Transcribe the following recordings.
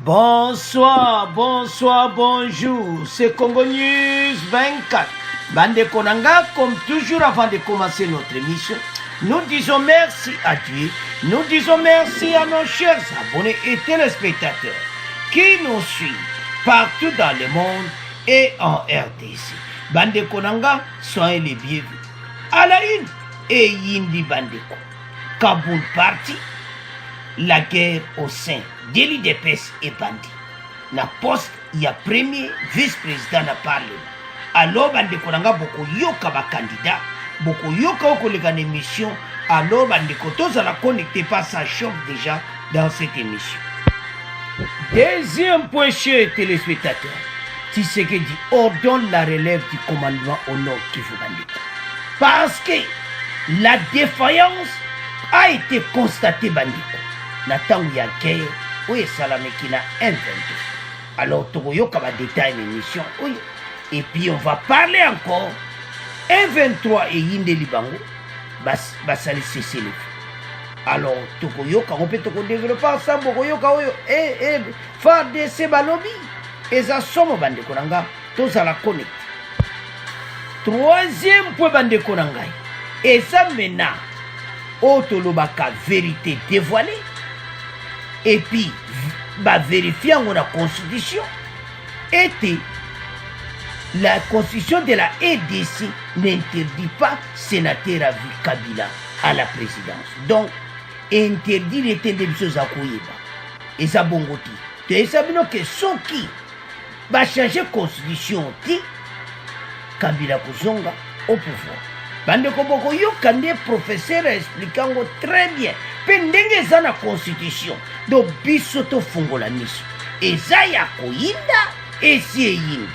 Bonsoir, bonsoir, bonjour. C'est Congo News 24. Bande Konanga, comme toujours avant de commencer notre émission, nous disons merci à Dieu. Nous disons merci à nos chers abonnés et téléspectateurs qui nous suivent partout dans le monde et en RDC. Bande Konanga, soyez les bienvenus. À la une, et Yindi Bandeko. Kaboul parti, la guerre au sein de l'IDPS et Bandi. Na poste, il y a premier vice-président na parlement. Alors, Bandeko Nanga, beaucoup yoka ba candidat, beaucoup yoka au collègue en émission. Alors, Bandeko, tous à la connecter pas, ça choque déjà dans cette émission. Deuxième point, chers téléspectateurs, Tshisekedi ordonne la relève du commandement au nord Kivu Bandeko. Parce que la défaillance a été constatée Bandeko. Nathan ya guerre, oui, Salameki na M22. Alors, Togoyo Kaba détaille l'émission, oui. Et puis, on va parler encore. M23 et Yinde Libango, basali cesser le feu. Alors, Togoyo Kaba, on peut développer ensemble, Togoyo Kaba, faire des sebalobi. Et ça, somme Bandeko Nanga, tous à la connecte. Troisième point Bandeko Nanga. Et ça, maintenant, Otolobaka, vérité dévoilée. Et puis, vérifier la constitution. Était la constitution de la EDC n'interdit pas sénateur à Kabila à la présidence. Donc, interdit l'été de choses à Kouyeba. Et ça, bongoti. Et ça, que ceux qui va changer la constitution, Kabila Kuzonga au pouvoir. Bandeko Boko Yokande, professeur expliquant très bien. Pendenge za na constitution. Do bisoto fungola miso. Eza ya koyinda, esi eyinda.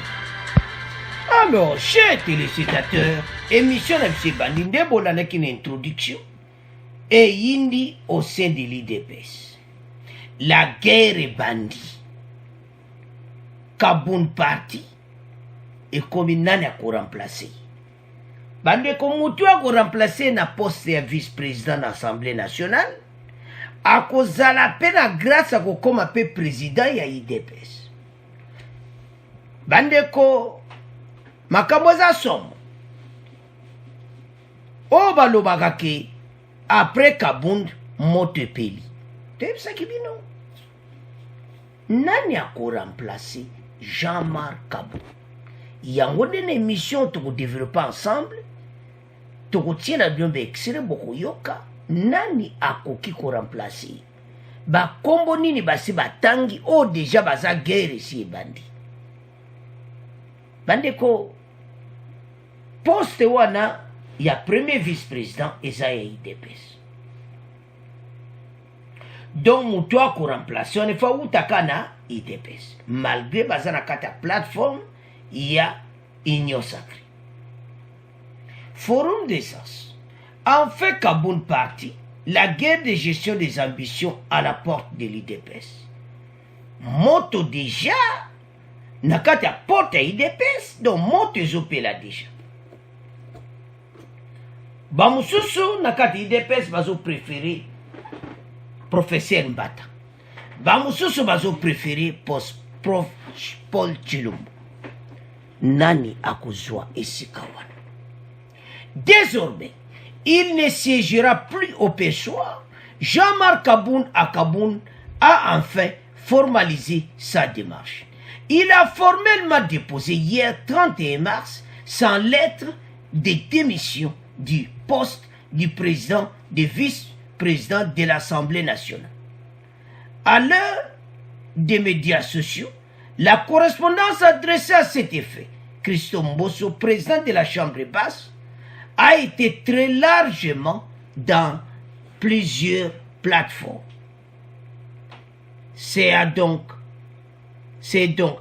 Alors, chers téléspectateurs, émission de M. Bandi, Ndebola n'a qu'une introduction. Et Yindi au sein de l'IDPS. La guerre est bandit. Kaboun parti. Et comme il n'a qu'à remplacer. Bande comme Moutou a remplacé na poste de vice-président de l'Assemblée nationale. A cause de la peine grâce à comme appelé président ya IDPS. Bande ko makaboza somme. O balobaka ke après Kabound mote peli. T'es ça qui bino. Nani a ko remplacer Jean-Marc Kabound. Il y a une émission que nous développons ensemble. Nous tiens à bien exceller beaucoup yoka. Nani akoki ko remplacer. Ba kombo nini basi batangi o déjà baza guerre ici bandi. Bandeko poste wana ya premier vice-président Esaïe IDPS. Donc mutoa ko remplacer on fa utakana IDPS. Malgré bazana kata plateforme il y a Union Sacrée. Forum d'essence. En fait, Kaboun parti, la guerre de gestion des ambitions à la porte de l'IDPS. Moto déjà, nakata porte à IDPS, donc moto zopé là déjà. Bamususu, nakata IDPS, bazo préféré professeur Mbata. Bamususu, bazo préféré prof Paul Chilumbo. Nani akozwa esikawana. Désormais, il ne siégera plus au Pêchoir. Jean-Marc Kaboun a enfin formalisé sa démarche. Il a formellement déposé hier 31 mars sa lettre de démission du poste du président, du vice-président de l'Assemblée nationale. À l'heure des médias sociaux, la correspondance adressée à cet effet, Christo Mbosso, président de la Chambre basse, a été très largement dans plusieurs plateformes. C'est donc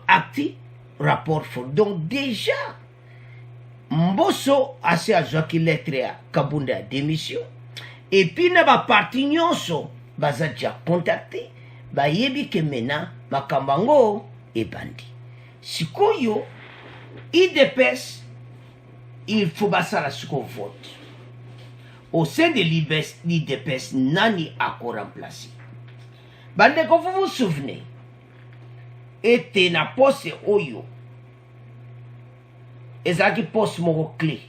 actif, rapport fort. Donc déjà, Mbosso a fait une lettre à Kabounda à démission. Et puis, n'a pas parti nyonso, baza déjà contacté, ba yebi ke mena makambango et bandi. Sikoyo, IDPS, il faut basser la vote. Au sein de l'IDPS, Nani a remplacé. Bandeko, vous vous souvenez, ete na poste oyo ezalaki poste moko clé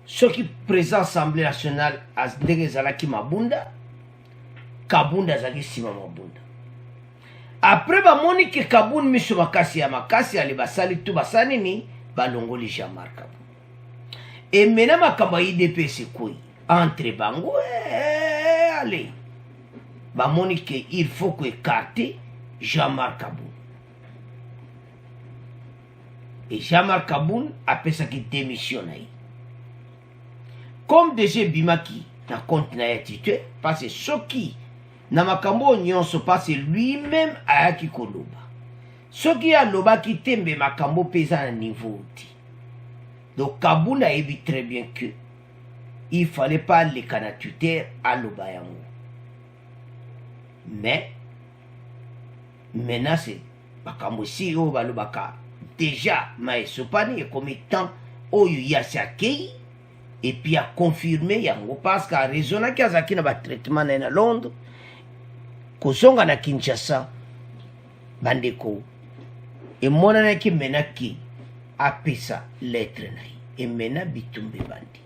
soki président assemblée nationale ndenge ezalaki Mabunda, Kabunda azalaki nsima Mabunda. Après bamoni ke Kabunda miso makasi ya makasi ale basali tu basani ni balongoli Jean-Marc Kabunda. Et maintenant makambo ya IDPS ekoi entre bango allez bamoni ke il faut que écarter Jean-Marc Kabunda. Et Jean-Marc Kabunda apesaki démission na ye. Comme DG Bimaki na compte na titulaire parce que soki na makambo nyonso parce lui-même ayaki koloba. Soki alobaki tembe makambo pesa na niveau ti. Donc Kabunda a vu très bien que il fallait pas les canatutaires à l'obayango. Mais maintenant c'est makambo si o balobaka déjà maesopani comme étant oyo yasiakei et puis a confirmé yango parce qu'à raisonna ki azaki na ba traitement na Londres kozonga na Kinshasa bandeko et monana ki menaki apesa lettre na et mena bitumbe bandi.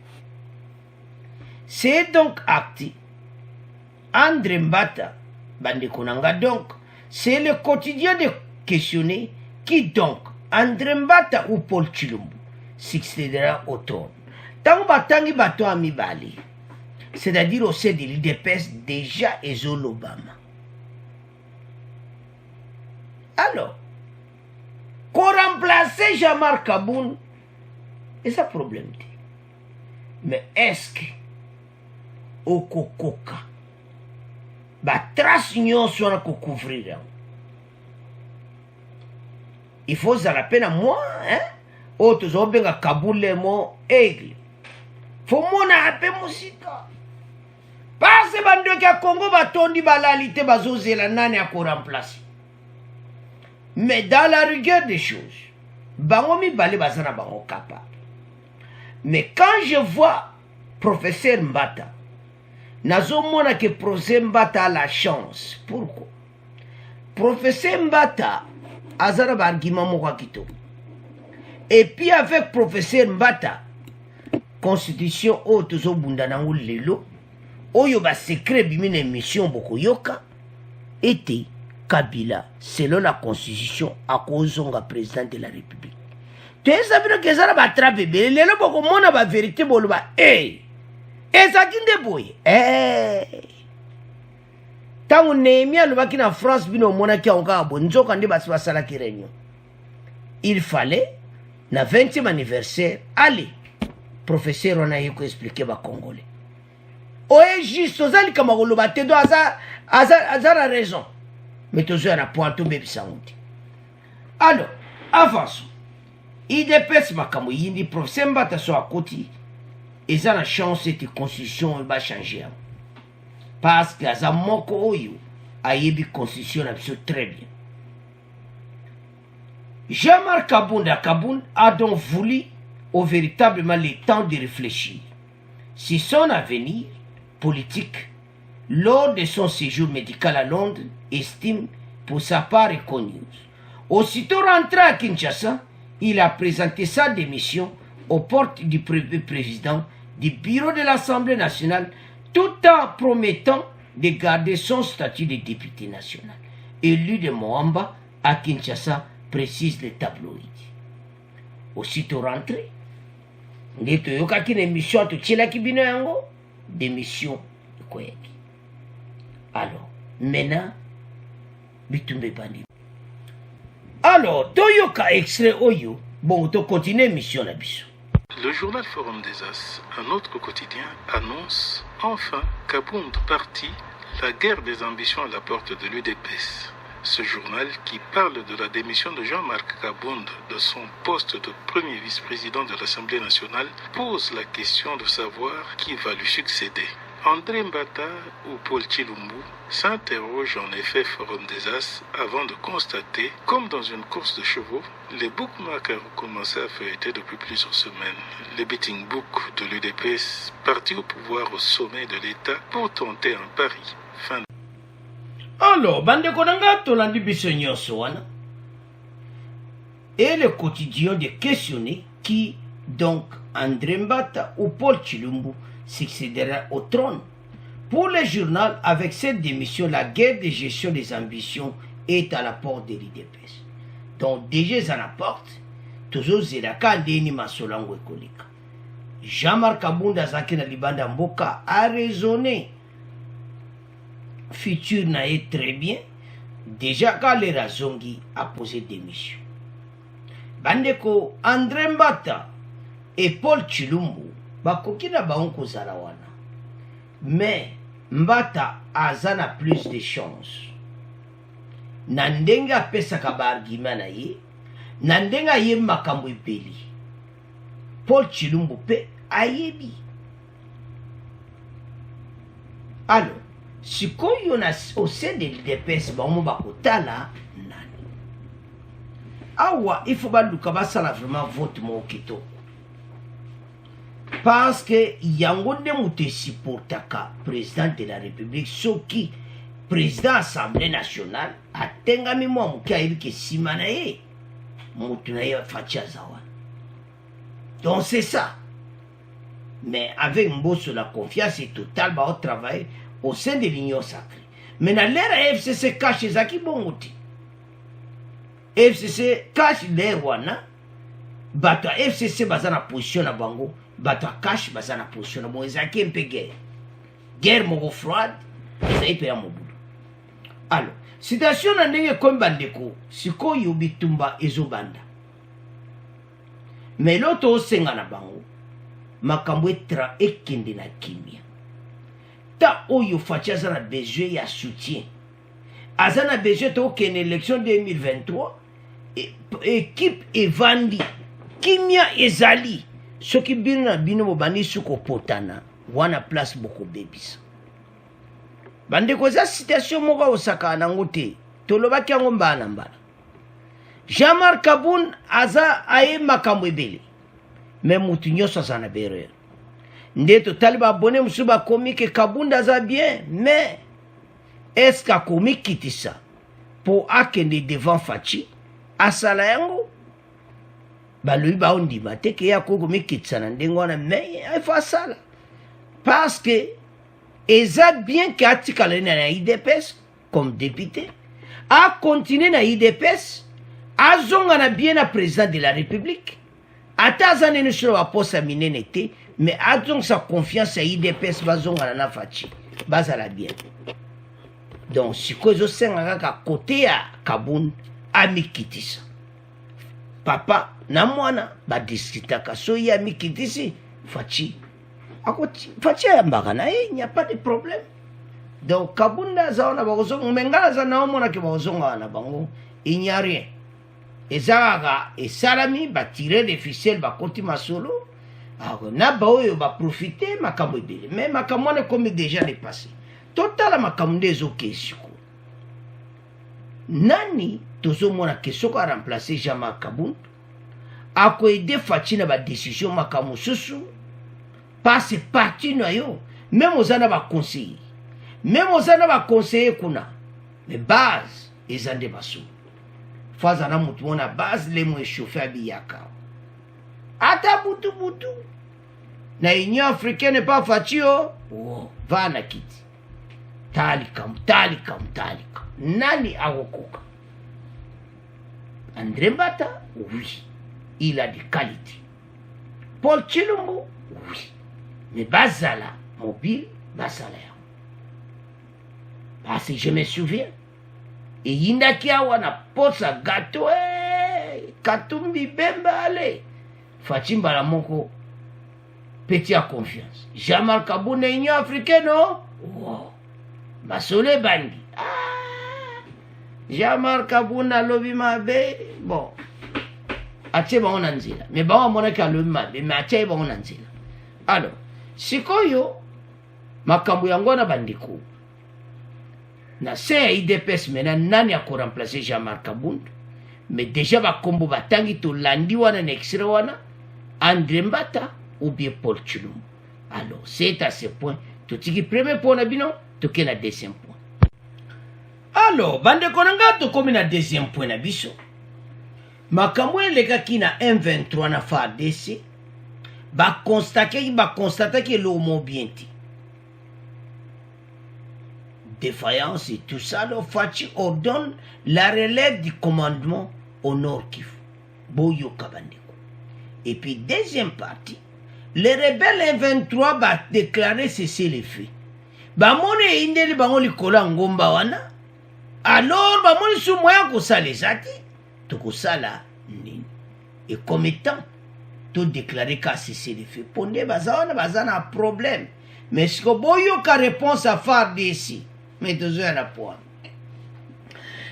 C'est donc acté André Mbata bandeko nanga donc c'est le quotidien de questionner qui donc André Mbata ou Paul Tshilombo succédera au trône. Tant batangi bato amibali, c'est-à-dire au sein de l'IDPS déjà Ezolo Obama. Alors, qu'on remplace Jean-Marc Kabunda, et ça problème. Mais est-ce que au Kokoka, ba trace union soit qu'on couvrir? Il faut ça la peine à moi, hein? Autres ont bien Kaboul mon aigle. Faut mon appel musika. Parce que bande qui a Congo batondi balalité bazose la nane à remplacer. Mais dans la rigueur des choses, bangomi balé bazana bango capable. Mais quand je vois professeur Mbata, nazo mona que professeur Mbata a la chance. Pourquoi? Professeur Mbata azara ba argument moko kito. Et puis avec professeur Mbata, constitution haute zo bunda na lelo, oyo ba secret bimine mission boko yoka, était Kabila, selon la constitution, à kozonga président de la République. Tu es sabino que ça va attraper, lelo boko mona ba vérité bolo ba, ça kinde boy, tango Nehemia lobaki na France bino mona ki onka bonzo kandi basi basala ki réunion. Il fallait na 20e anniversaire, allez, professeur on a eu expliquer ba Congolais. Oye juste ozali kama koloba te do azara raison. Mais toujours à point tomber bisanguti. Alors, avançons. IDPS makambo yindi professeur Mbata so akoti. Et ça la chance cette constitution va changer. Parce que aza moko oyo ayebi constitution absolument très bien. Jean-Marc Kabunda a donc voulu au véritablement le temps de réfléchir si son avenir politique lors de son séjour médical à Londres estime pour sa part reconnue. Aussitôt rentré à Kinshasa, il a présenté sa démission aux portes du président du bureau de l'Assemblée nationale tout en promettant de garder son statut de député national. Élu de Moamba à Kinshasa, précise le tabloïd. Aussitôt rentré, démission de Koyaki. Alors, maintenant, Bitumbe Bandi. Alors, Toyoka extrait Oyo, bon, to continue mission la biso. Le journal Forum des As, un autre quotidien, annonce enfin Kabunda parti, la guerre des ambitions à la porte de l'UDPS. Ce journal, qui parle de la démission de Jean-Marc Kabunda de son poste de premier vice-président de l'Assemblée nationale, pose la question de savoir qui va lui succéder. André Mbata ou Paul Tshilombo s'interroge en effet Forum des As avant de constater, comme dans une course de chevaux, les bookmakers ont commencé à feuilleter depuis plusieurs semaines. Les betting books de l'UDPS, parti au pouvoir au sommet de l'État pour tenter un pari. Alors, bande konanga tolandi biso nyonso wana. Et le quotidien de questionner qui, donc, André Mbata ou Paul Tshilumbu succédera au trône. Pour le journal, avec cette démission, la guerre de gestion des ambitions est à la porte de l'IDPS. Donc, déjà, ça n'apporte, toujours Zedaka Ndeni Masolango Ekolika. Jean-Marc Kabunda Zaki na Libanda Mboka a raisonné. Futur n'a été très bien. Déjà, Kalera Zongi a posé démission. Bandeko André Mbata et Paul Tshilumbu bakoki na bango kozala wana. Mais Mbata azana plus de chance. Na ndenge apesaka ba argument na ye, na ndenge ayebi makambo ebeli. Paul Tshilumbu pe ayebi. Alors, sikoyo na au sein de l'IDPS bango bakotala nani. Awa, il faut baluka basala vraiment vote mo kitoko. Parce que yango de moute supportaka président de la République, soki président Assemblée nationale atengami mwa muke ayebi ke sima na ye mutu na ye fachi azawana. Donc c'est ça. Mais avec Mbosso, la confiance est totale, bah, on travaille au sein de l'Union sacrée. Mais dans l'ère FCC cache Zaki Bongoti. FCC cache l'air wana. Bato FCC bazana position na bango. Bato cache bazana position na bango. Zaki un peu guerre. Guerre mogo froide. Zaki pe ya mobudu. Alors, situation na ndenge comme bandeko. Siko yobi tumba ezo banda. Mais l'autre osenga na bango. Makambo etra ekende na kimia. Ta oyo fachi azana besoin ya soutien. Azana besoin to ken élection 2023. Équipe evandi. Kimia ezali. Soki bina bino mobani suko potana. Wana place boko bebisa. Bande koza situation moga osaka nangote. Tolobaki yango mbana mbala. Jean-Marc Kaboun aza aye makambo ebele. Mais mutu nyonso azana berere. Ndeto taliba abonné musuba komi ke Kabunda aza bien, mais est-ce qu'a komi kitisa pour akende devant Fachi asala yango balui ba ondima te ke ya komi kitisa na ndengo wana, mais il faut asala parce que eza bien que atikala na IDPS comme député a continué na IDPS azonga na bien na président de la République. Ata ne sur la poste à minenete, mais a donc sa confiance à IDPS bazonga na Fachi. Bazala bien. Donc, si kozo senga ka côté à Kaboun, amikitisa. Papa, na mwana, ba discutaka, so y amikitisi, Fachi. Fachi ya mbagana, il n'y a pas de problème. Donc, Kabunda zaona bazonga, mengala za na omona ki bazonga na bango, il n'y a rien. Ezaraga et salami ba tirer les ficelles ba koti masolo na ba oyo ba profiter makambo ebele mais makambo ne comme déjà les passé total makambo ndezo kesiko nani tozo mona kesoko a remplacer Jean-Marc Kaboun ako aider Fachi na ba décision makambo susu passe parti na yo même ozana ba conseiller kuna mais base ezande baso faza na mutu mona base le mo chauffer abiyaka ata butu na Union africaine pas Fachio va na kiti talika nani awokoka André Mbata oui il a des qualités Paul Tshilumbu oui mais bazala mobile bazala parce que je me souviens et yindaki awa na posa gâteau katumbi bemba ale Fachi mbala moko petit à confiance Jean-Marc Kaboun na Union africaine no wow basole bandi Jean-Marc Kaboun na lobi mabe bon atie ba ona nzela mais ba mona ka lobi mabe mais atie ba ona nzela alors sikoyo makambo yango na bandiko na se IDPS mena nani a ko remplacer Jean-Marc Kaboun mais déjà ba kombo batangi to landi wana na extra wana André Mbata ou bien Paul Tshilumbu. Alors c'est à ce point tout ce qui premier point na bino to ke na deuxième point. Alors, bande konanga to komi na deuxième point na biso. Makambo elekaki na M23 na FARDC. Ba constater que l'homme bien ti. Défaillance et tout ça, le Fachi ordonne la relève du commandement au Nord Kivu. Boyo Kabandeko. Et puis, deuxième partie, les rebelles M23 va déclarer cesser les faits. Bamone indeli bangoli kola ngomba wana. Alors, bamone sou moya kosala ezati. To kosala nini. Et comme étant, to déclarer qu'à cesser les faits. Ponde bazana problème. Mais ce que boyo ka réponse à faire d'ici. Mais deux à point.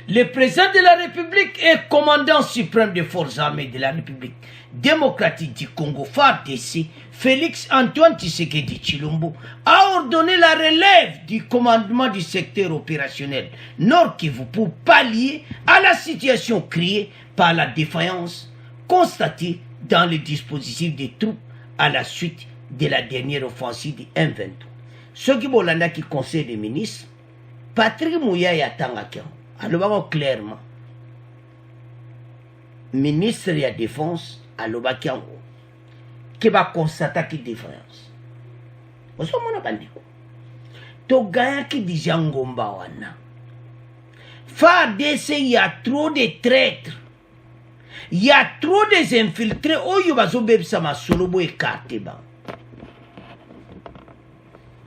Le président de la République et commandant suprême des forces armées de la République démocratique du Congo, FARDC, Félix Antoine Tshisekedi Tshilombo, a ordonné la relève du commandement du secteur opérationnel Nord Kivu pour pallier à la situation créée par la défaillance constatée dans le dispositif des troupes à la suite de la dernière offensive du M23. Ce qui bolanda qui conseille des ministres, Patrick Mouyaya Tangakian, alors clairement, ministre de la Défense, Alobakian, qui va constater qu'il y a différence. Vous savez, on a dit quoi? Togaya qui dit Jangomba wana. FARDC, il y a trop de traîtres. Il y a trop de infiltrés. Oh, il y a des gens solobo écarté.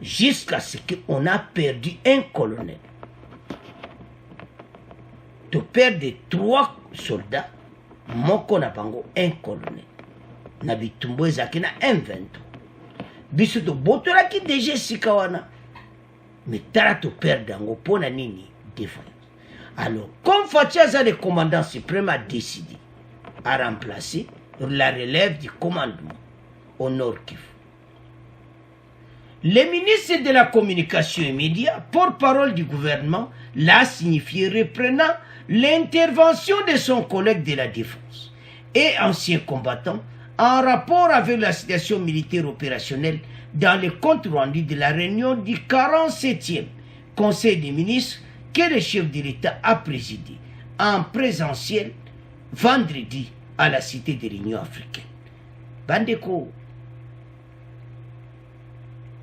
Jusqu'à ce qu'on a perdu un colonel. Tu perds 3 soldats, moko na bango un colonel. Na bitumbo ezaki na M23. Biso to botola ki DG sikawana. Mais tala to perdre dango pona nini défense. Alors, comme Fachaza le commandant suprême a décidé à remplacer la relève du commandement au Nord Kivu. Le ministre de la Communication et Médias, porte-parole du gouvernement, l'a signifié reprenant l'intervention de son collègue de la Défense et ancien combattant en rapport avec la situation militaire opérationnelle dans le compte rendu de la réunion du 47e Conseil des ministres que le chef de l'État a présidé en présentiel vendredi à la Cité de l'Union africaine. Bandeko,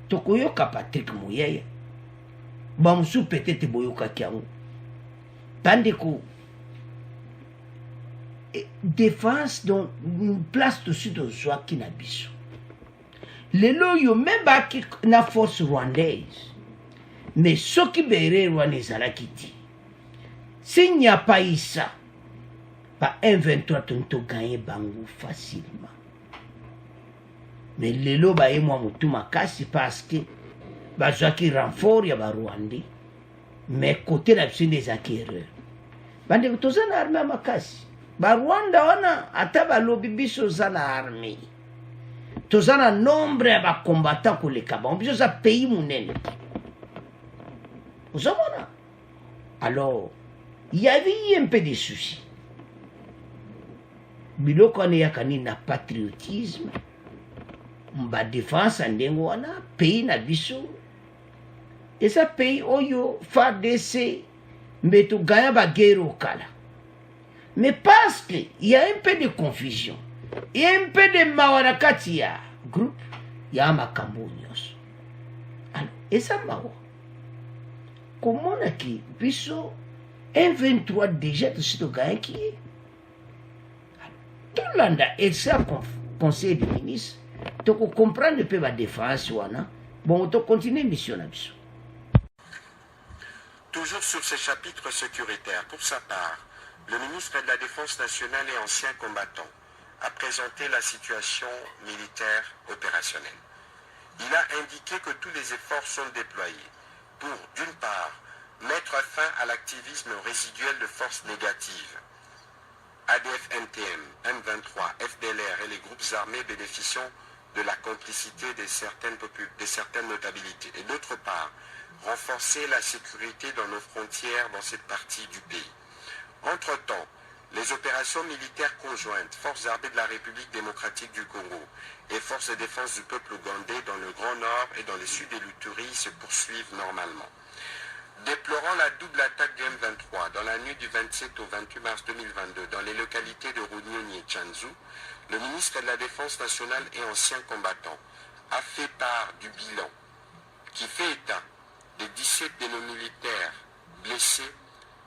tokoyoka Patrick Mouyaya, bamusu peut-être boyoka kiango. Bandeko, défense dans une place de sud de soi qui n'a biso. Les loyaux même baki na force rwandaise. Mais ce qui béré rwandais à la kiti. S'il n'y a pas eu ça, pas un 23 tonto gagné bango facilement. Mais les loyaux ba moi mutuma kasi parce que bazaki renfort ya ba rwandais. Mais côté la piscine des acquéreurs. Bande kutozana armée makasi. Ba Rwanda wana ata ba lobi biso zana armée. Tozana nombre ya ba combattants ko leka ba. Biso za pays munene. Vous avez. Alors, il y avait un peu de soucis. Biloko ane yakani na patriotisme. Mba défense andengo wana pays na biso. Et ça pays oyo FARDC mbeto gaya ba guerre au kala. Mais parce qu'il y a un peu de confusion, il y a un peu de mawarakati ya groupe, il y a makambo nyos. Alors, et ça mawa. Comment on a qui biso M23 déjà de ce gars qui est. Tout le monde et ça conseil des ministres, donc on comprend un peu la défense wana. Bon, on continue mission là biso. Toujours sur ce chapitre sécuritaire, pour sa part, le ministre de la Défense nationale et ancien combattant a présenté la situation militaire opérationnelle. Il a indiqué que tous les efforts sont déployés pour, d'une part, mettre fin à l'activisme résiduel de forces négatives, ADF-NTM, M23, FDLR et les groupes armés bénéficiant de la complicité de certaines notabilités, et d'autre part, renforcer la sécurité dans nos frontières dans cette partie du pays. Entre-temps, les opérations militaires conjointes, forces armées de la République démocratique du Congo et forces de défense du peuple ougandais dans le Grand Nord et dans le sud de l'Uturi se poursuivent normalement. Déplorant la double attaque du M23 dans la nuit du 27 au 28 mars 2022 dans les localités de Runyonyi et Tchanzu, le ministre de la Défense nationale et ancien combattant a fait part du bilan qui fait état des 17 de nos militaires blessés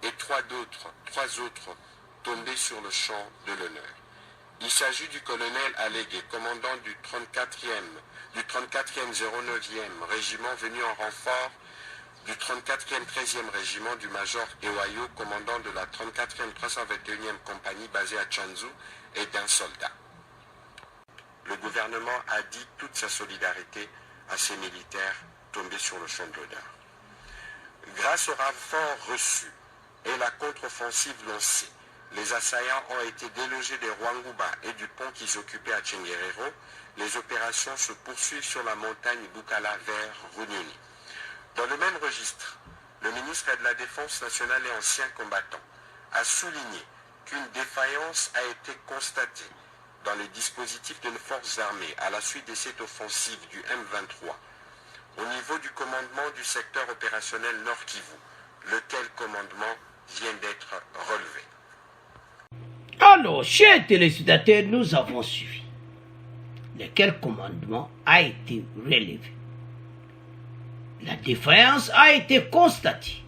et 3 autres tombés sur le champ de l'honneur. Il s'agit du colonel Allégué, commandant du 34e 09e régiment venu en renfort du 34e 13e régiment du major Ewayo, commandant de la 34e 321e compagnie basée à Tchanzu, et d'un soldat. Le gouvernement a dit toute sa solidarité à ces militaires tombés sur le champ de l'honneur. Grâce au renfort reçu et la contre-offensive lancée, les assaillants ont été délogés des Rwanguba et du pont qu'ils occupaient à Tchenguerero. Les opérations se poursuivent sur la montagne Bukala vers Runyonyi. Dans le même registre, le ministre de la Défense nationale et ancien combattant a souligné qu'une défaillance a été constatée dans les dispositifs de nos forces armées à la suite de cette offensive du M23 au niveau du commandement du secteur opérationnel Nord Kivu, lequel commandement vient d'être relevé. Alors, chers téléspectateurs, nous avons suivi lequel commandement a été relevé. La défaillance a été constatée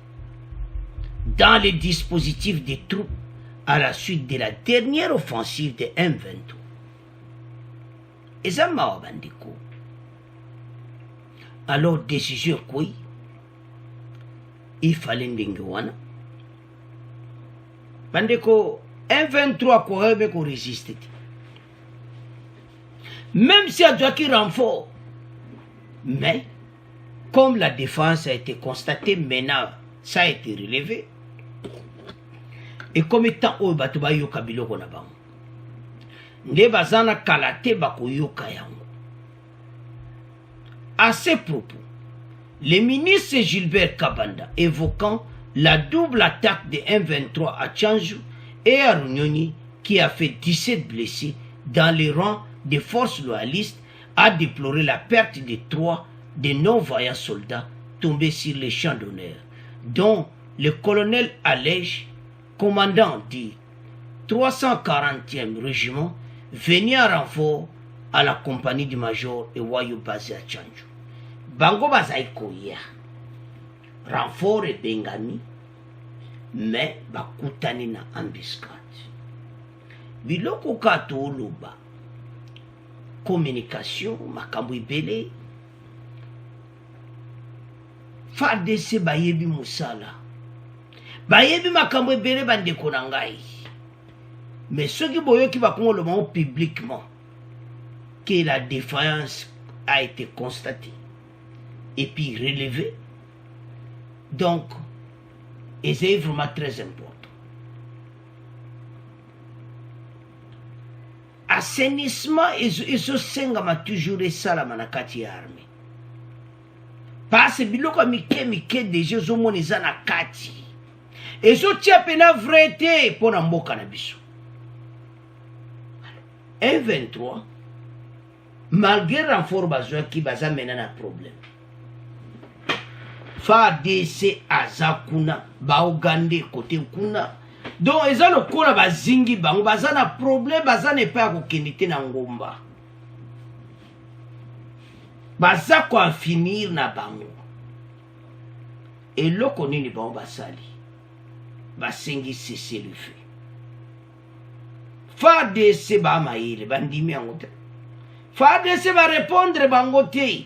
dans les dispositifs des troupes à la suite de la dernière offensive de M23. Et ça m'a bandé. Alors, décision quoi? Il fallait n'engawana. Bandeko, M23 quoi résister. Même si il y a qui renfort. Mais, comme la défense a été constatée, maintenant, ça a été relevé. Et comme étant au batuba yoka biloko na bango. Nde bazana kalate bako yoka yango. À ces propos, le ministre Gilbert Kabanda évoquant la double attaque de M23 à Tchanzu et à Runyonyi qui a fait 17 blessés dans les rangs des forces loyalistes a déploré la perte de 3 des non-voyants soldats tombés sur les champs d'honneur, dont le colonel Allège, commandant du 340e régiment, venu en renfort à la compagnie du major Ewayo basé à Tchanzu. Bango bazai koya. Renfort et Bengami, mais bakutani na embuscade. Biloko kato oloba. Communication, makambo ibele. FARDC bayebi musala. Bayebi makambo ibele bandeko na ngai. Mais ceux qui boyo qui va le publiquement que la défaillance a été constatée et puis relevée. Donc, et c'est vraiment très important. Assainissement et ce sengama toujours ça la manakati armée. Parce que biloko mike déjà zo moniza na kati. Et zo tia pena vrete pour na mboka na biso. M23 malgré renfort besoin qui baza mena problème. FARDC azakuna baogande côté kuna. Donc eza lokola bazingi bango baza na problème baza ne pas kokendite na ngomba. Baza ko finir na bango. Et loko nini bango basali. Basengi cesser le feu. FARDC ba maïle bandimi angote. FARDC va répondre bangote.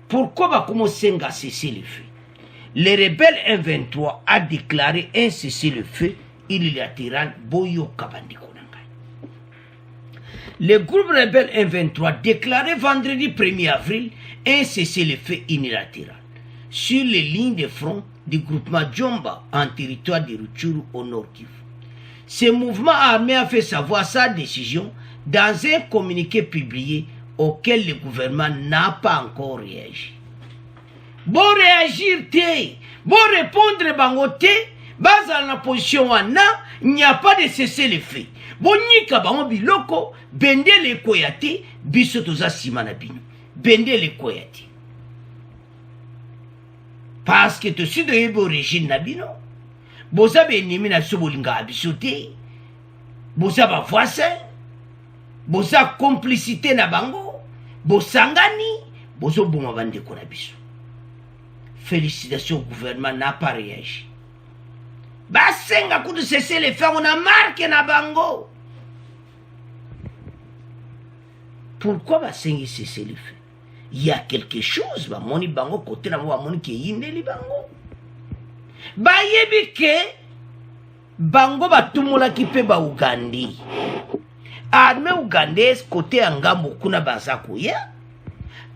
Pourquoi va commencer à cesser le feu? Les rebelles M23 a déclaré un cessez-le-feu unilatéral Boyo Kabandikonanga. Le groupe rebelle M23 déclaré vendredi 1er avril un cessez-le-feu unilatéral sur les lignes de front du groupement Djomba en territoire de Rutshuru au Nord Kivu. Ce mouvement armé a fait savoir sa décision dans un communiqué publié auquel le gouvernement n'a pas encore réagi. Bon réagir, bon répondre, bangote, base à la position, il n'y a pas de cesser le feu. Bon, nika bango biloko, bende le koyate, biso toza simana bino. Bende le koyate. parce que to si de origine na bino boza be nimi na biso bolinga biso te boza ba voisin boza complicité na bango bosangani bozo boma bandeko na biso. Félicitations au gouvernement n'a pas réagi. Basenga coup de cesser les faire on a marqué na bango. Pourquoi basengi cesser les faits? Il y a quelque chose ba moni bango côté na mo moni ke yindeli bango. Ba yebi ke bango batumola ki pe ba Ugandi. Armée ougandaise côté angambo kuna bazako ya.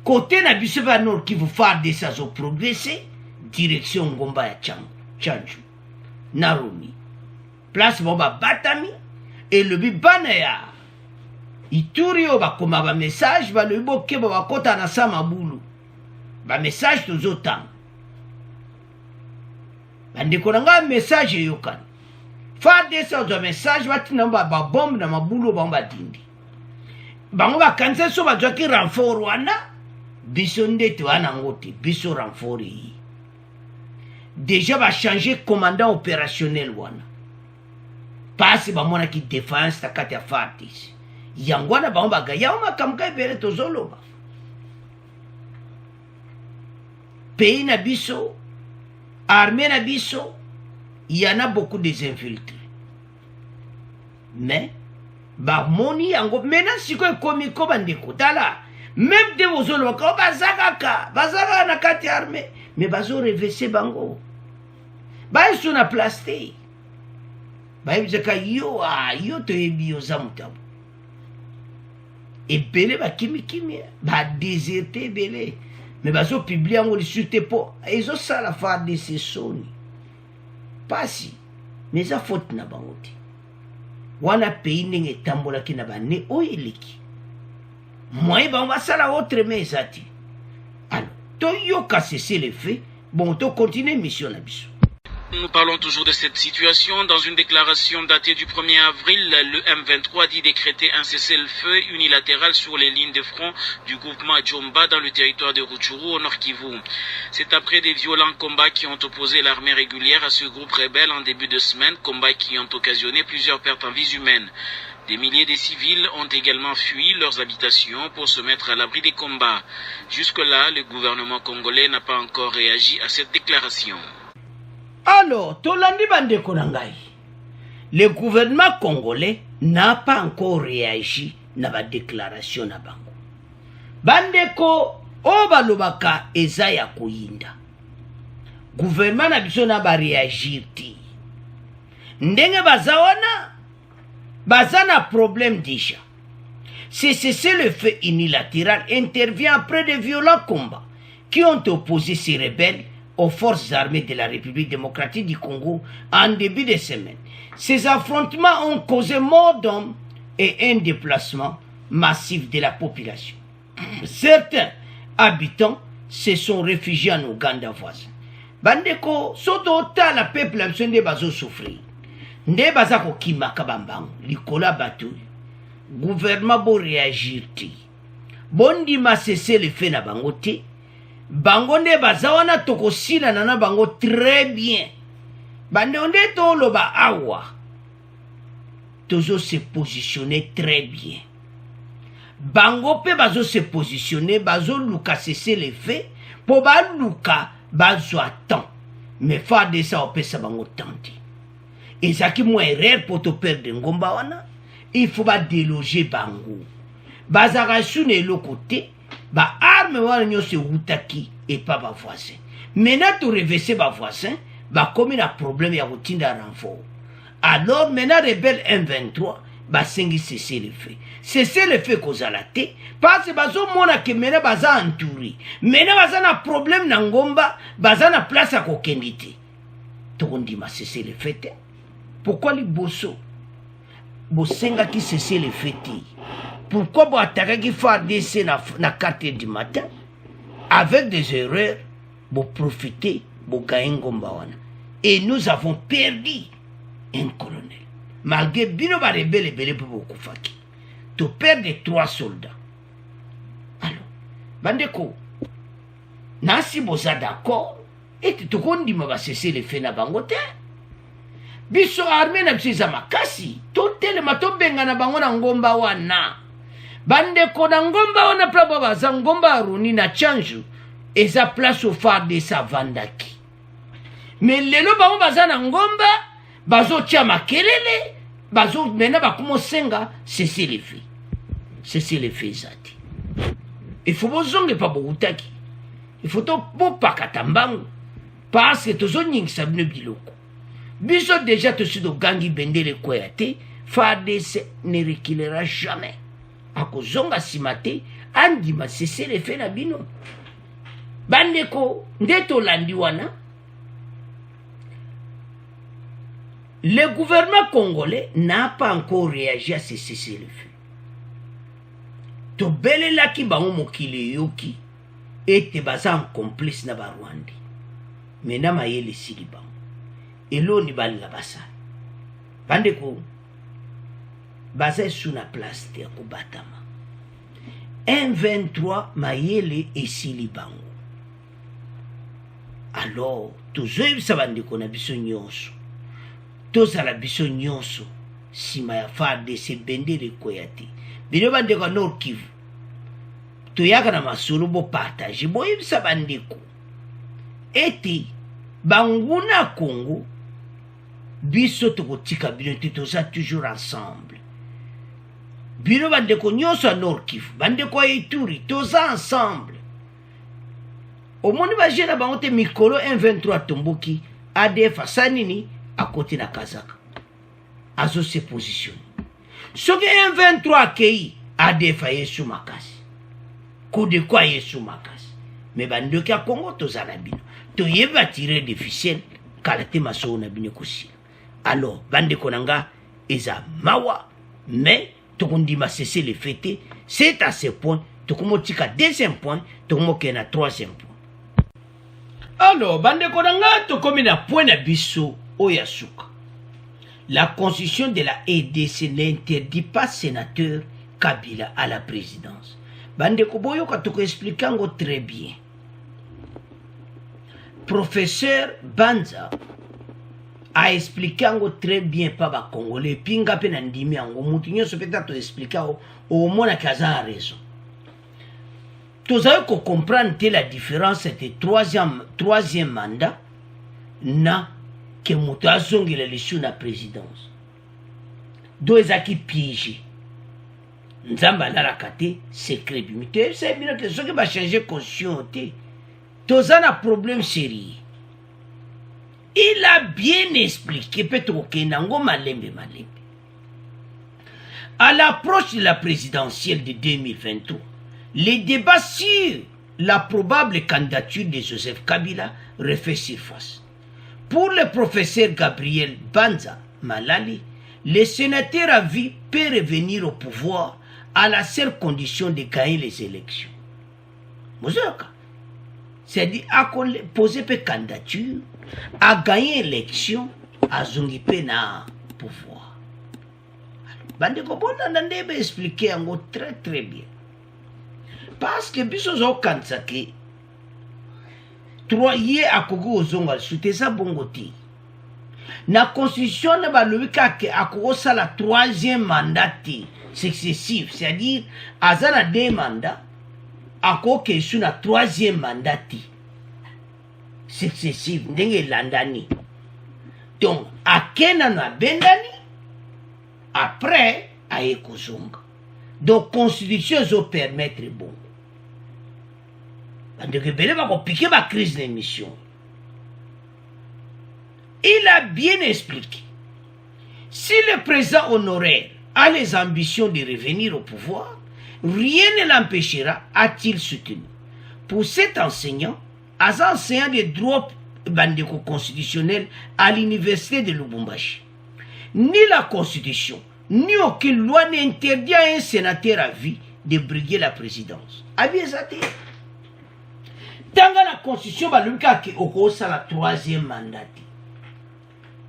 Côté na biso ba nord qui vous faire des ça zo progresser direction ngomba ya Chanju. Narumi. Place boba Batami et le bibana ya Ituri ba koma ba message ba le boke ba kota na sama bulu. Ba message to zotam. Bande konanga message yokan. Fa des sortes de message ba tinamba ba bombe na mabulu ba dindi. Bango ba kanse so ba joki renfort wana biso ndete wana ngoti biso renfort yi. Déjà va changer commandant opérationnel wana. Passe ba mona ki défense ta kati ya fatis. Yangwana ba mba ga yauma kamka bere to zoloba. Pays na biso, armée na biso, il y en a beaucoup des infiltrés. Mais ba moni yango maintenant si ko komi ko bandeko tala même de ozoloba ko bazaka na kati armée mais bazo reverser bango. Ba iso na plasté. Ba ibzeka yo to ebio zamutabu. Et belé ba kimi ba déserté belé mais bazo publier ngo li sur po ezo sala fa de ces soni pas si mais ça faute na bangoti wana pays ndenge tambola ki na bane oyeliki moi ba va sala autre mais zati alors to yoka cesser les faits bon to continuer mission na biso. Nous parlons toujours de cette situation. Dans une déclaration datée du 1er avril, le M23 dit décréter un cessez-le-feu unilatéral sur les lignes de front du groupement Djomba dans le territoire de Rutshuru au Nord Kivu. C'est après des violents combats qui ont opposé l'armée régulière à ce groupe rebelle en début de semaine, combats qui ont occasionné plusieurs pertes en vies humaines. Des milliers de civils ont également fui leurs habitations pour se mettre à l'abri des combats. Jusque-là, le gouvernement congolais n'a pas encore réagi à cette déclaration. Alors, Tolandi Bandeko Nangai, le gouvernement congolais n'a pas encore réagi à la déclaration na bango. Bandeko, Obalobaka Ezaya Koyinda. Gouvernement na biso na ba réagir ti. Ndenge bazawana, bazana problème déjà. C'est le feu unilatéral intervient après de violents combats qui ont opposé ces rebelles aux forces armées de la République démocratique du Congo en début de semaine. Ces affrontements ont causé mort d'hommes et un déplacement massif de la population. Certains habitants se sont réfugiés en Ouganda voisin. Bandeko, soto la peuple a besoin de bazo souffrir. Nde bazako kimaka bambang, likola batu. Gouvernement bo réagir ti. Bondi ma cessé le fait na bangote. Bango nde bazawana tokosila nana bango très bien. Bande onde to loba awa. Tozo se positionner très bien. Bango pe bazo se positionner, bazo luka cesser les faits, po ba luka bazo attend. Mais fa de ça opé sa bango tenti. Et ça qui mo erreur pour te perdre ngomba wana, il faut ba déloger bango. Bazara sune le côté. Ba arme wana nyose utaki et pas ba voisin. Maintenant tu reverser ba voisin, ba comme un problème ya rotinda renfort. Alors maintenant rebelle M23 ba sengi cesser le feu. Cesser le feu cause la te parce que bazo mona ke mena baza entouré. Maintenant baza na problème na ngomba, baza na place à kokendite. To ndi ma cesser le feu. Pourquoi les bosso bosenga qui cesser le feu? Pourquoi vous attaquez qui fait DC na 4 du matin avec des erreurs pour profiter pour gagner Ngombawana. Et nous avons perdu un colonel. Malgré bino ba rebelle belé pour beaucoup faki. Tu perds 3 soldats. Alors, bandeko, nasi boza d'accord ete tokondima basese le fe na bango te biso arme na biso eza makasi totelema tobenga na bango na ngomba wana bandeko na ngomba wana mpe baza ngomba aruni na chanju eza place au FARDC avandaki me lelo bango baza na ngomba bazotia makelele mena bakomosenga cese le fe eza te ifo bozonge pa boutaki ifo bopakata mbangu parce que tozonyingisa bino biloko biso déjà tosi togangi bendele kwea te FARDC ne reculera jamais akozonga nsima te andima cese le fe na bino bandeko nde tolandi wana le gouvernement congolais n'a pas encore réagi à ce cessez-le-feu. Tobelelaki bango mokili yoki ete baza en complice na Rwanda. Mena mayele sili bango. Eloni balila basa. Bandeko baza sous na place te kubatama. M23 mayele esili bango. Alors tozoyebisa bandeko na biso nyonso. Tozala biso nyonso sima ya FARDC bendele koya te bino bandeko Nord Kivu toyaka na masolo bopartage boyebisa bandeko ete banguna Congo biso tokotika bino te toza toujours ensemble bino bandeko nyonso ya Nord Kivu bandeko ya Ituri toza ensemble omoni bajena bango te mikolo M23 tomboki ADF asanini à côté na Kazaka azo se positionne soki M23 akei ADF yesu makasi kode kwa yesu makasi me bandoki ya Congo tozala bino toyeba tirer des ficelles kala te maso na bino kosi alors bandeko nanga eza mawa mais tokondima cesser les fêtes c'est à ce point tokomotika deuxième point tokomoke na troisième point alors bandeko nanga tokomi na point na biso Oyasuka. La constitution de la RDC n'interdit pas sénateur Kabila à la présidence. Bandeko boyo katoko expliquango très bien. Professeur Banza a expliqué très bien par les Congolais. Pinga pe nandimi ango mutinyo so peut-être expliquer au mona kaza raison. Tous avez comprendre la différence entre troisième mandat na que moto azongi l'élection na présidence. Deux aki piégé. Nzamba la rakate secret bimite c'est bien que ceux qui va changer conscience tous un problème sérieux. Il a bien expliqué peut-être que nango malembe. À l'approche de la présidentielle de 2023, les débats sur la probable candidature de Joseph Kabila refait surface. Pour le professeur Gabriel Banza Malali, le sénateur à vie peut revenir au pouvoir à la seule condition de gagner les élections. C'est-à-dire, à poser une candidature, à gagner l'élection, à zongiper na pouvoir. Bandeko bona nandebe expliquer en très très bien. Parce que biso zo kansake trois ye akogo ozonga sutesa bongoti. Na constitution na balobika ke akogo sala troisième mandat successif, c'est-à-dire azana deux mandats akogo ke su na troisième mandat successif ndenge landani. Donc akena na bendani après aye kozonga. Donc constitution zo permettre bon. Piquer ma crise d'émission. Il a bien expliqué. Si le président honoraire a les ambitions de revenir au pouvoir, rien ne l'empêchera, a-t-il soutenu. Pour cet enseignant, de droit constitutionnel à l'université de Lubumbashi, ni la constitution, ni aucune loi n'interdit à un sénateur à vie de briguer la présidence. Dans la constitution, il y a la troisième mandat.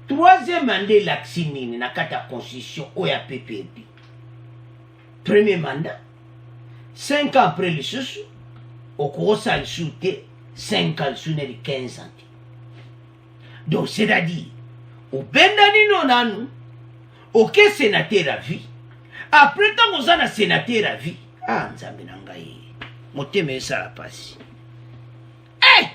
Troisième mandat, l'axinine, dans la constitution, il y a PPP. Premier mandat, 5 ans après le sous, il y a 5 ans, il y a 15 ans. Donc, c'est-à-dire, au bendani non nanu, ok sénateur à vie. Après tant qu'on a sénateur à vie, ah, nzambe nangaye, moteme ça la passe. Eh!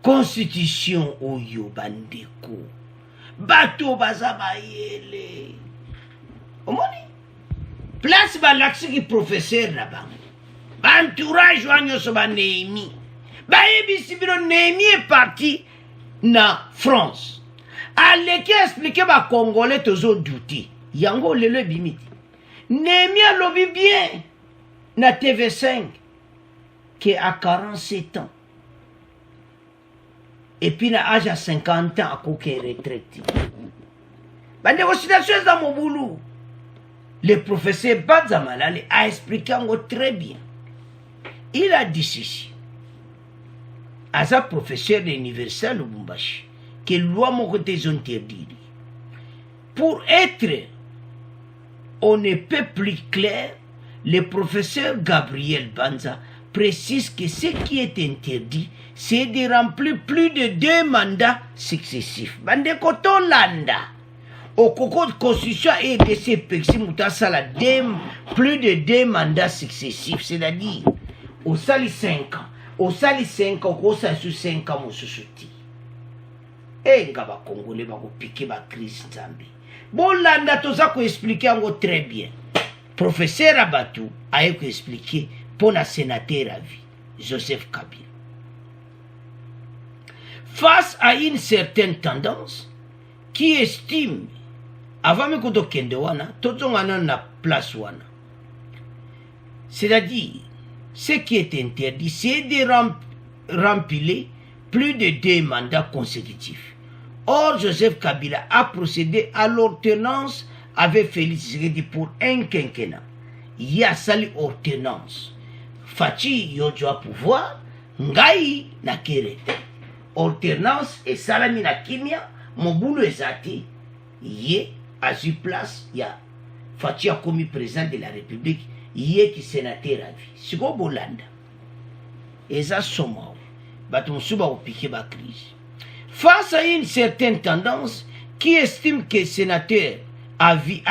Constitution oyo bandeko, bato bazaba yele. Omoni? Place balaxi qui professeur là-bas. Entourage wanyo so ba Néhémie. Ba ebisi bino Néhémie est parti na France. Aleki expliquer ba Congolais tozo douter. Yango lelo bimiti. Néhémie a lobi bien na TV5 qui à 47 ans. Et puis na âge à 50 ans à koke retraite. Ba négociation dans mon boulot. Le professeur Banzamalale a expliqué très bien. Il a dit ceci. À sa professeur de l'université Lubumbashi, que loi mon côté interdit. Pour être on ne peut plus clair, le professeur Gabriel Banza précise que ce qui est interdit, c'est de remplir plus de 2 mandats successifs. Bande Kotolanda. Au concours de constitution et de ces pexis, plus de 2 mandats successifs, c'est-à-dire au sali 5 ans, au sali 5 ans, au sali 5 ans, mon sous-souti. Et ngaba Congolais va piquer ma crise Nzambi. Bon, là, tout ça qu'on explique très bien. Professeur Abatou a expliqué pour la sénateur à vie, Joseph Kabila. Face à une certaine tendance qui estime avant me koto kende wana, tout na place wana. C'est-à-dire, ce qui est interdit, c'est de remplir plus de 2 mandats consécutifs. Or, Joseph Kabila a procédé à l'ordonnance avec Félix Tshisekedi pour un quinquennat. Il y a sali ordonnance. Fachi yojo a pouvoir, ngai na kerete. Ordonnance et salami na kimia, mon boulot est zati, yé. À su place, il y a Fachi a commis président de la République, il y a qui sénateur à vie. C'est quoi Bolanda? Et ça, c'est moi. Baton suba au piqué ma crise. Face à une certaine tendance qui estime que le sénateur à vie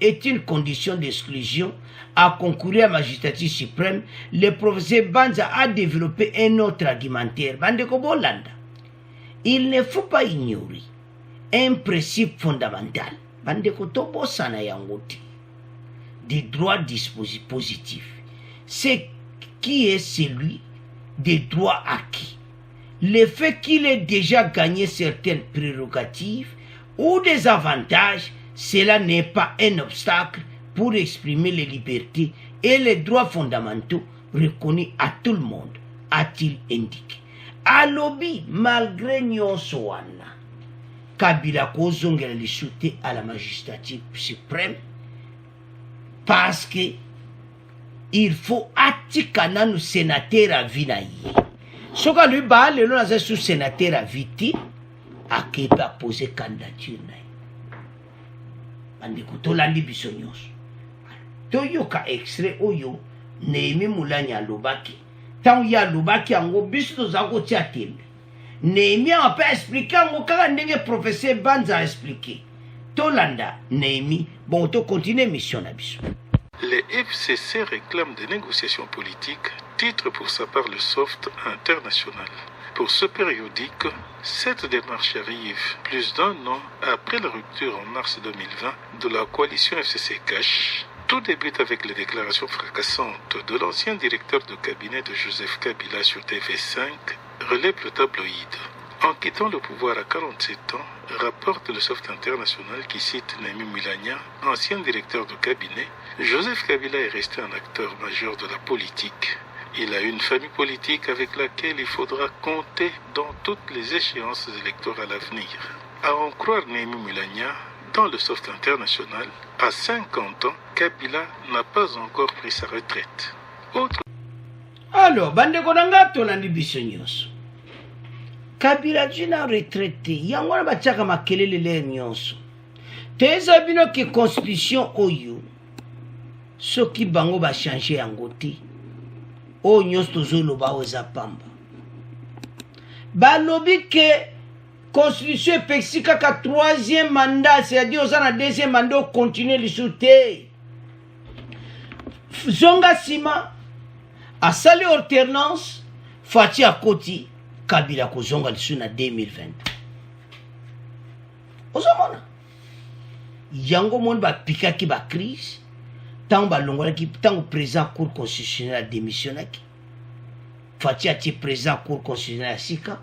est une condition d'exclusion à concourir à la magistrature suprême, le professeur Banza a développé un autre argumentaire. Bandeko Bolanda. Il ne faut pas ignorer un principe fondamental, des droits positifs, c'est qui est celui des droits acquis. Le fait qu'il ait déjà gagné certaines prérogatives ou des avantages, cela n'est pas un obstacle pour exprimer les libertés et les droits fondamentaux reconnus à tout le monde, a-t-il indiqué. Alobi, malgré Nyonsoana, Kabila kozongela le soutien à la magistrature suprême parce que il faut attikana nous sénateur à vie na ye. Soka lui ba le non na sous sénateur à viti a keba poser candidature na ye. Bandi kutolandi bisonyos. Toyoka extrait oyo Néhémie Mulanya lobaki. Tant ya lobaki ango biso zako tia tembe. Néhémie a pas expliqué, le professeur Banza a expliqué. Tolanda, Néhémie, bon, on continue mission. Les FCC réclament des négociations politiques, titre pour sa part le Soft International. Pour ce périodique, cette démarche arrive plus d'1 an après la rupture en mars 2020 de la coalition FCC Cash. Tout débute avec les déclarations fracassantes de l'ancien directeur de cabinet de Joseph Kabila sur TV5, relève le tabloïd. En quittant le pouvoir à 47 ans, rapporte le Soft International qui cite Néhémie Mulanya, ancien directeur de cabinet, Joseph Kabila est resté un acteur majeur de la politique. Il a une famille politique avec laquelle il faudra compter dans toutes les échéances électorales à venir. À en croire Néhémie Mulanya, dans le Soft International, à 50 ans, Kabila n'a pas encore pris sa retraite. Alors, bandeko nanga tolandi biso nyonso. Kabila jina retraité, yango ba tchaka makelele le nyonso. Teza bino ke constitution oyo soki bango ba changer yango te. O nyonso tozoloba oza pamba. balobi que constitution epekisi kaka troisième mandat, c'est-à-dire oza na deuxième mandat ocontinue lisu te. Zonga nsima asali alternance Fati akoti Kabila kozonga lisu na 2020. Ozomona yango moni bapikaki bacrise ntango balongolaki ntango président cour constitutionnel adémissionnaki Fati atie président cour constitutionnel asika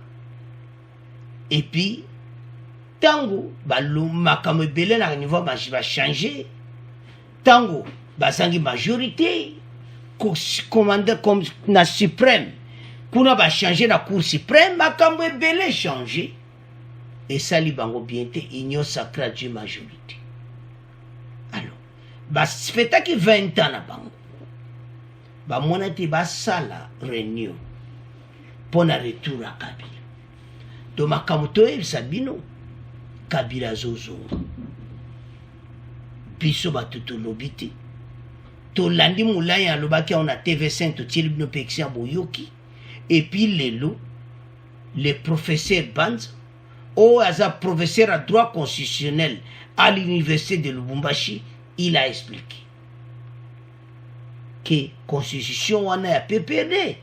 et puis ntango makambo ebele na niveau bachange ntango bazangi majorité commandeur comme na suprême kuna bachange na cour suprême makambo ebele changer esali bango bien te union sacrée du majorité. Alors bafetaki 20 ans na bango bamona te basala réunion mpo na retour ya Kabila to makambo toyebisa bino Kabila azozonga biso bato tolobi te tolandi molai alobaki aona TV5 totieli bino mpe ekisi ya boyoki et puis lelo le professeur Banza oyo aza professeur à droit constitutionnel à l'université de Lubumbashi, il a expliqué que constitution wana ya PPRD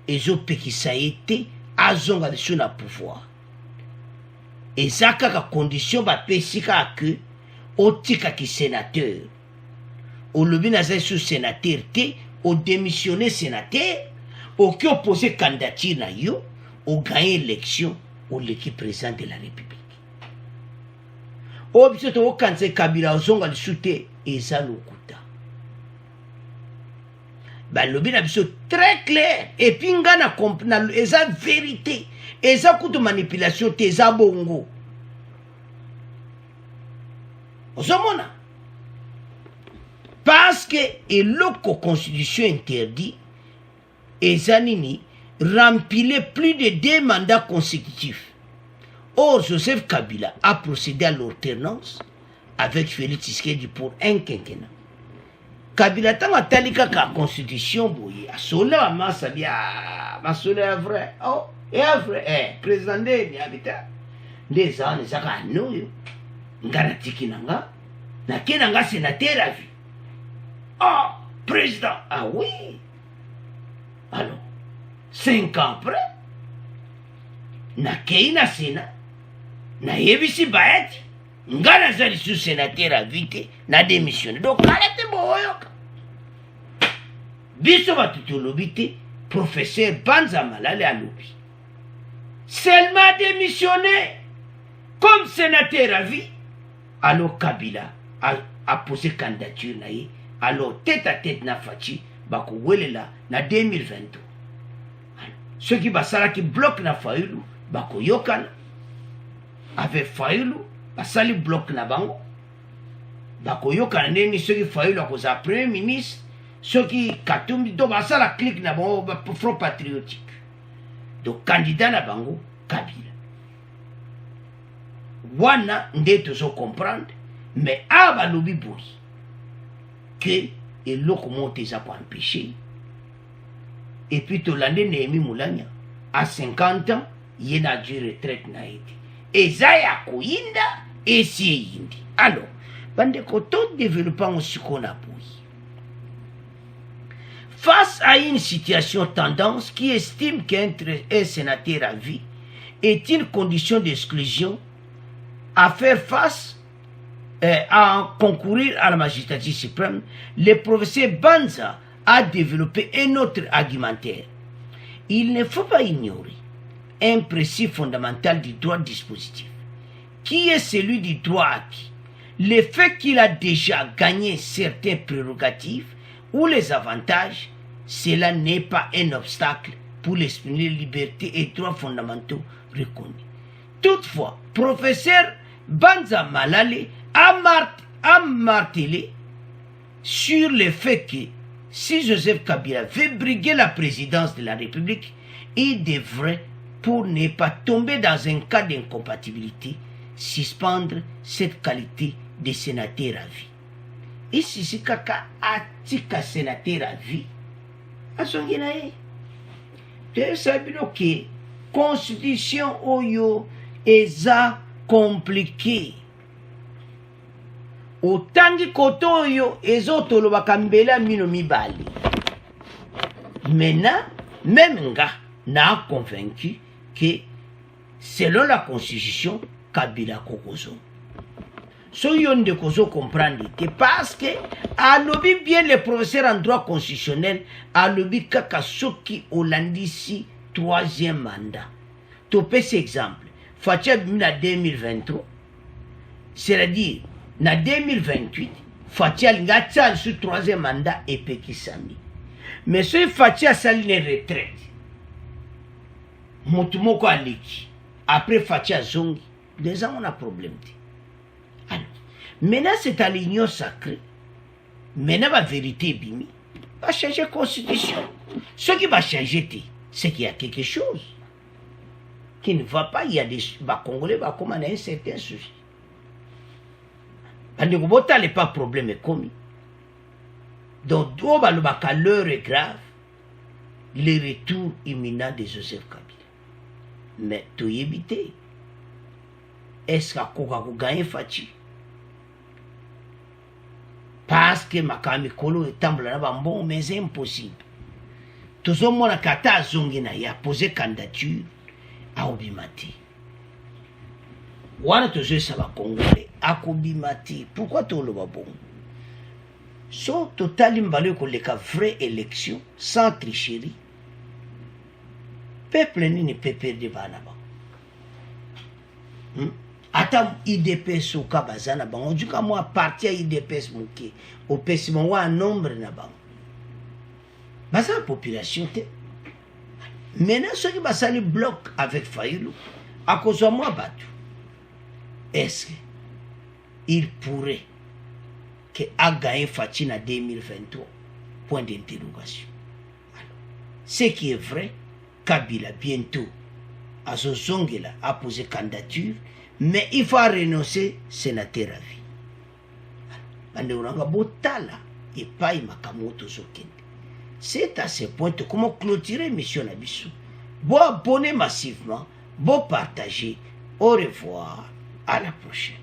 ezopekisa ye te azonga lisu na pouvoir eza kaka condition bapesi kaka ke otikaki sénateur olobi naza sous sénateur te odémissionné sénateur oki opposé candidature na yo oganye élection oleki président de la république oyo biso tokokanisa Kabila ozonga lisu te eza lokuta balobi na biso très clair et puis nga na eza vérité eza kutu manipulation te eza bongo ozomona parce que eloko constitution interdit eza nini remplir plus de 2 mandats consécutifs. Or Joseph Kabila a procédé à l'alternance avec Félix Tshisekedi pour un quinquennat. Kabila tanga talika ka constitution boye asola masa bia masola vrai oh et vrai président ni habita des ans zaka no ngara tikinanga na kenanga sénateur à vie. Oh président ah oui. Alors 5 ans après na keina sena na yebisi bayati ngana zali sous sénateur à vite na démissionné donc arrêtez boyoka biso batutolobi te professeur Banza Malale alobi seulement démissionné comme sénateur à vie. Alors Kabila a posé candidature na ye alors tête à tête na Fati bako welela na 2022 ceux qui basala qui bloquent na Fayulu bako yokana avec Fayulu basali bloc na bango bako yokana neni ceux qui Fayulu akoza premier ministre ceux qui Katumbi do basala clique na bango front patriotique donc candidat na bango Kabila wana nde tozo comprendre mais aba lobi boy que eloko monte eza pour empêcher. Et puis Tolande Némi Moulania à 50 ans il y a du retraite na été et zaya koinda et si yindi. Alors bande koto développant aussi qu'on a face à une situation tendance qui estime qu'un sénateur à vie est une condition d'exclusion à faire face à concourir à la magistrature suprême, le professeur Banza a développé un autre argumentaire. Il ne faut pas ignorer un principe fondamental du droit dispositif, qui est celui du droit acquis. Le fait qu'il a déjà gagné certains prérogatives ou les avantages, cela n'est pas un obstacle pour l'exprimer liberté et droits fondamentaux reconnus. Toutefois, professeur Banza Malale a martelé sur le fait que si Joseph Kabila veut briguer la présidence de la République, il devrait, pour ne pas tomber dans un cas d'incompatibilité, suspendre cette qualité de sénateur à vie. Et si c'est kaka atika sénateur à vie, à son guinaï, tu sais que constitution oyo eza compliqué otangi koto oyo ezotolobaka mbela mino mibali. Maintenant même nga na convaincu que selon la constitution Kabila kokozo so yonde kozo comprendre que parce que alobi bien le professeur en droit constitutionnel alobi kaka soki olandisi 3e mandat. Topé cet exemple. Fatia bimina 2023. C'est-à-dire, na 2028, Fatia linga tchal sur 3e mandat et pekisami. Mais si Fatia sali ne retraite, Motumoko aliki. Après Fatia zongi, déjà on a problème. Alors, maintenant c'est à l'union sacrée. Maintenant la vérité bimi va changer la constitution. Ce qui va changer, c'est qu'il y a quelque chose qui ne va pas. Il y a des Congolais qui vont commander un certain souci. Parce que n'est pas problème commis. Donc, l'heure est grave. Le retour imminent de Joseph Kabila. Mais tu y éviter. Est-ce qu'on a gagné Fati? Parce que Makami Kolo est bon, mais c'est impossible. Tout le monde a kata zongina ya posé candidature à Obimati. Wana tozo saba Congolais à Obimati. Pourquoi tout le bon? So total imbalé ko leka vraie élection sans tricherie. Peuple ni peut perdre banaba. Attends IDPS au Kabazana ban. On dit que moi parti à IDPS moké. Au pessiment wa un nombre na ban. Basa la population te. Maintenant ceux qui basa le bloc avec Fayulu à cause de moi battu. Est-ce qu'il pourrait que a gagné Fatina en 2023? Point d'interrogation. Ce qui est vrai, Kabila bientôt à son zongela a posé candidature, mais il faut renoncer sénateur à vie. C'est à ce point comment clôturer mission Nabisu. Bon abonner massivement, bon partager. Au revoir, à la prochaine.